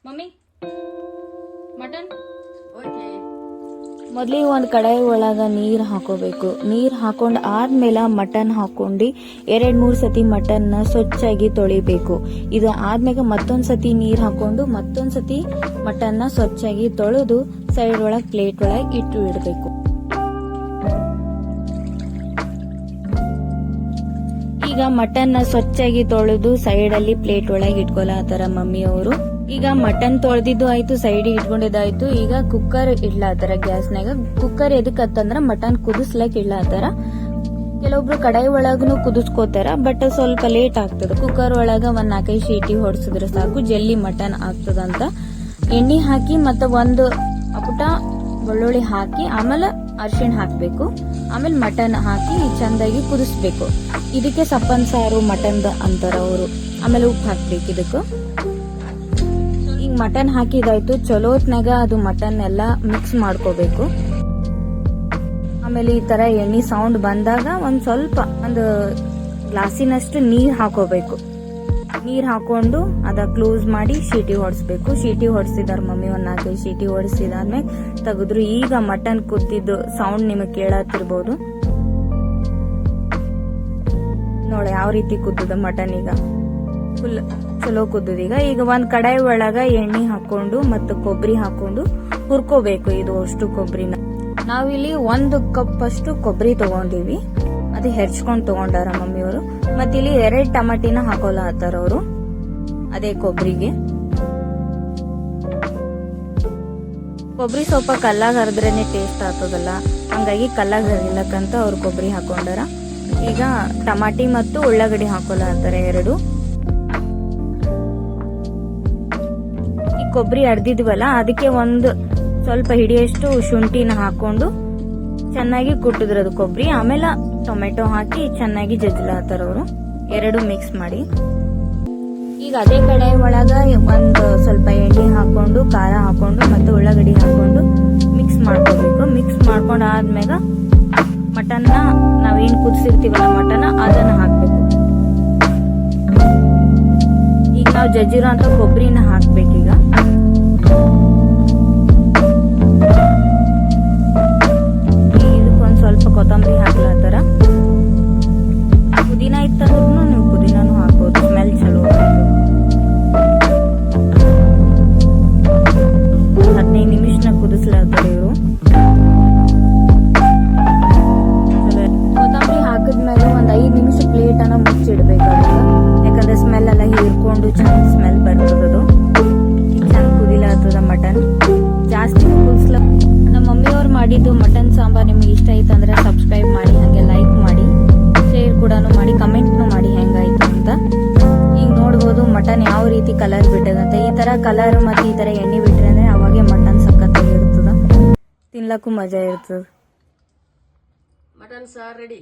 Mummy mutton okay. ಮೊದಲಿಗೆ ಒಂದು ಕಡಾಯಿ ಒಳಗ ನೀರು ಹಾಕೋಬೇಕು. ನೀರು ಹಾಕೊಂಡ್ ಆದ್ಮೇಲೆ ಮಟನ್ ಹಾಕೊಂಡು 2-3 ಸತಿ ಮಟನ್ನ ಸ್ವಚ್ಛಾಗಿ ತೊಳಿಬೇಕು. ಇದು ಆದ್ಮೇಲೆ ಮತ್ತೊಂದ್ ಸತಿ ನೀರು ಹಾಕೊಂಡು ಮತ್ತೊಂದ್ ಸತಿ ಮಟನ್ನ ಸ್ವಚ್ಛಾಗಿ ತೊಳೆದು ಸೈಡ್ ಒಳಗ್ ಪ್ಲೇಟ್ ಒಳಗ್ ಇಟ್ಟು ಇಡಬೇಕು. ಈಗ ಮಟನ್ ಸ್ವಚ್ಛಾಗಿ ತೊಳೆದು ಸೈಡ್ ಅಲ್ಲಿ ಪ್ಲೇಟ್ ಒಳಗೆ ಇಟ್ಕೊಳತಾರ ಮಮ್ಮಿ ಅವರು. ಈಗ ಮಟನ್ ತೊಳೆದಿದ್ದು ಆಯ್ತು, ಸೈಡ್ ಇಟ್ಕೊಂಡಿದ್ದಾಯ್ತು. ಈಗ ಕುಕ್ಕರ್ ಇಡ್ಲಾತಾರ ಗ್ಯಾಸ್ನಾಗ. ಕುಕ್ಕರ್ ಎದಕ್ಕಂತಂದ್ರ ಮಟನ್ ಕುದಿಸ್ಲಕ್ ಇಡ್ಲಾತಾರ. ಕೆಲವೊಬ್ರು ಕಡಾಯಿ ಒಳಗನು ಕುದಿಸ್ಕೋತಾರ, ಬಟ್ ಸ್ವಲ್ಪ ಲೇಟ್ ಆಗ್ತದ. ಕುಕ್ಕರ್ ಒಳಗ 1-4 ಸೀಟಿ ಹೊಡ್ಸಿದ್ರೆ ಸಾಕು, ಜಲ್ದಿ ಮಟನ್ ಆಗ್ತದಂತ. ಎಣ್ಣೆ ಹಾಕಿ ಮತ್ತೆ ಒಂದು ಪುಟ ಬೆಳ್ಳುಳ್ಳಿ ಹಾಕಿ ಆಮೇಲೆ ಅರಿಶಿಣ ಹಾಕ್ಬೇಕು. ಆಮೇಲೆ ಮಟನ್ ಹಾಕಿ ಚಂದಾಗಿ ಕುದಿಸ್ಬೇಕು. ಇದಕ್ಕೆ ಸಪ್ಪನ್ ಸಾರು ಮಟನ್ದ ಅಂತಾರ ಅವರು. ಆಮೇಲೆ ಉಪ್ಪು ಹಾಕ್ಬೇಕು ಇದಕ್ಕೆ. ಈಗ ಮಟನ್ ಹಾಕಿದಾಯ್ತು, ಚಲೋತ್ನಾಗ ಅದು ಮಟನ್ ಎಲ್ಲ ಮಿಕ್ಸ್ ಮಾಡ್ಕೋಬೇಕು. ಆಮೇಲೆ ಈ ತರ ಎಣ್ಣೆ ಸೌಂಡ್ ಬಂದಾಗ ಒಂದ್ ಸ್ವಲ್ಪ ಒಂದು ಗ್ಲಾಸಿನಷ್ಟು ನೀರ್ ಹಾಕೋಬೇಕು. ನೀರ್ ಹಾಕೊಂಡು ಅದ ಕ್ಲೋಸ್ ಮಾಡಿ ಶೀಟಿ ಹೊಡ್ಸ್ಬೇಕು. ಶೀಟಿ ಹೊಡ್ಸಿದಾರ ಮಮ್ಮಿ 1-4 ಶೀಟಿ ಹೊಡ್ಸಿದಾದ್ಮೇಲೆ ತೆಗೆದ್ರು. ಈಗ ಮಟನ್ ಕುದ್ದಿದ್ದು ಸೌಂಡ್ ನಿಮಗ್ ಕೇಳತ್ತಿರ್ಬೋದು ನೋಡಿ ಯಾವ ರೀತಿ ಕುದ್ದದ ಮಟನ್. ಈಗ ಫುಲ್ ಚಲೋ ಕುದ್ದದೀಗ. ಈಗ ಒಂದ್ ಕಡಾಯಿ ಒಳಗ ಎಣ್ಣೆ ಹಾಕೊಂಡು ಮತ್ತು ಕೊಬ್ಬರಿ ಹಾಕೊಂಡು ಹುರ್ಕೋಬೇಕು. ಇದು ಅಷ್ಟು ಕೊಬ್ಬರಿನ ನಾವಿಲ್ಲಿ 1 ಕಪ್ ಅಷ್ಟು ಕೊಬ್ಬರಿ ತಗೊಂಡಿವಿ. ಅದು ಹೆರ್ಚ್ಕೊಂಡ್ ತಗೊಂಡಾರ ಮಮ್ಮಿಯವರು. ಮತ್ತೆ ಇಲ್ಲಿ 2 ಟಮಾಟಿನ ಹಾಕೋಲ್ಲ ಹತ್ತಾರ ಅವರು ಅದೇ ಕೊಬ್ಬರಿಗೆ. ಕೊಬ್ಬರಿ ಸ್ವಲ್ಪ ಕಲ್ಲಾಗ ಹರಿದ್ರೇನೆ ಟೇಸ್ಟ್ ಆಗ್ತದಲ್ಲ, ಹಂಗಾಗಿ ಕಲ್ಲಾಗ ಹರಿಲಕ್ಕಂತ ಅವ್ರು ಕೊಬ್ಬರಿ ಹಾಕೊಂಡಾರ. ಈಗ ಟಮಾಟಿ ಮತ್ತು ಉಳ್ಳಾಗಡ್ಡಿ ಹಾಕೋಲ್ಲ ಅಂತಾರೆ 2. ಈ ಕೊಬ್ಬರಿ ಅರ್ದಿದ್ವಲ್ಲ ಅದಕ್ಕೆ ಒಂದು ಸ್ವಲ್ಪ ಹಿಡಿಯಷ್ಟು ಶುಂಠಿನ ಹಾಕೊಂಡು ಚೆನ್ನಾಗಿ ಕುಟ್ಟಿದ್ರದು ಕೊಬ್ಬರಿ. ಆಮೇಲೆ ಟೊಮೆಟೊ ಹಾಕಿ ಚೆನ್ನಾಗಿ ಜಜ್ಲಾತಾರ ಅವರು 2 ಮಿಕ್ಸ್ ಮಾಡಿ. ಈಗ ಅದೇ ಕಡಾಯಿ ಒಳಗ ಒಂದು ಸ್ವಲ್ಪ ಎಣ್ಣೆ ಹಾಕೊಂಡು ಖಾರ ಹಾಕೊಂಡು ಮತ್ತೆ ಉಳ್ಳಾಗಡ್ಡಿ ಹಾಕೊಂಡು ಮಿಕ್ಸ್ ಮಾಡ್ಕೋಬೇಕು. ಮಿಕ್ಸ್ ಮಾಡ್ಕೊಂಡ್ ಆದ್ಮೇಲೆ ಮಟನ್ನ ನಾವೇನ್ ಕುದಿಸಿರ್ತೀವಲ್ಲ ಮಟನ್ ಅದನ್ನ ಹಾಕ್ಬೇಕು. ಈಗ ನಾವು ಜಜ್ಜಿರೋ ಅಂತ ಕೊಬ್ಬರಿನ ಹಾಕ್ಬೇಕೀಗ. ಇದಕ್ಕೊಂದ್ ಸ್ವಲ್ಪ ಕೊತ್ತಂಬರಿ ಹಾಕ್ಲತ್ತಾರ. ಪುದೀನ ಇತ್ತಂದ್ರೂ ನೀವು ಪುದೀನಾನು ಹಾಕ್ಬೋದು, ಸ್ಮೆಲ್ ಚಲೋ. 15 ನಿಮಿಷನ ಕುದಿಸ್ಲಾತಾರ ಇವರು. ಕೊತ್ತಂಬರಿ ಹಾಕಿದ್ಮೇಲೆ ಒಂದ್ 5 ನಿಮಿಷ ಪ್ಲೇಟ್ ಅನ್ನ ಮುಚ್ಚಿಡ್ಬೇಕಾಗುತ್ತೆ. ಯಾಕಂದ್ರೆ ಸ್ಮೆಲ್ ಎಲ್ಲ ಹೀರ್ಕೊಂಡು ಚಂದ ಸ್ಮೆಲ್ ಬರ್ತದದು. ಚಂದ ಕುದಿಲಾತದ ಮಟನ್. ಜಾಸ್ತಿ ಕುದಿಸ್ಲ. ನಮ್ಮ ಮಮ್ಮಿಯವ್ರು ಮಾಡಿದ್ದು ಮಟನ್ ಸಾಂಬಾರ್ ನಿಮ್ಗೆ ಇಷ್ಟ ಆಯ್ತು ಅಂದ್ರೆ ಸಬ್ಸ್ಕ್ರೈಬ್ ಮಾಡಿ, ಹಾಗೆ ಲೈಕ್ ಮಾಡಿ, ಶೇರ್ ಕೂಡ ಮಾಡಿ, ಕಮೆಂಟ್ನು ಮಾಡಿ ಹೆಂಗಾಯ್ತು ಅಂತ. ಈಗ ನೋಡ್ಬೋದು ಮಟನ್ ಯಾವ ರೀತಿ ಕಲರ್ ಬಿಟ್ಟದಂತ. ಈ ತರ ಕಲರ್ ಮತ್ತೆ ಈ ತರ ಎಣ್ಣೆ ಬಿಟ್ರೆ ಅಂದ್ರೆ ಅವಾಗೆ ಮಟನ್ ಸಖತ್ತಾಗಿರ್ತದ, ತಿನ್ಲಕ್ಕೂ ಮಜಾ ಇರ್ತದ. Mutton sir ready.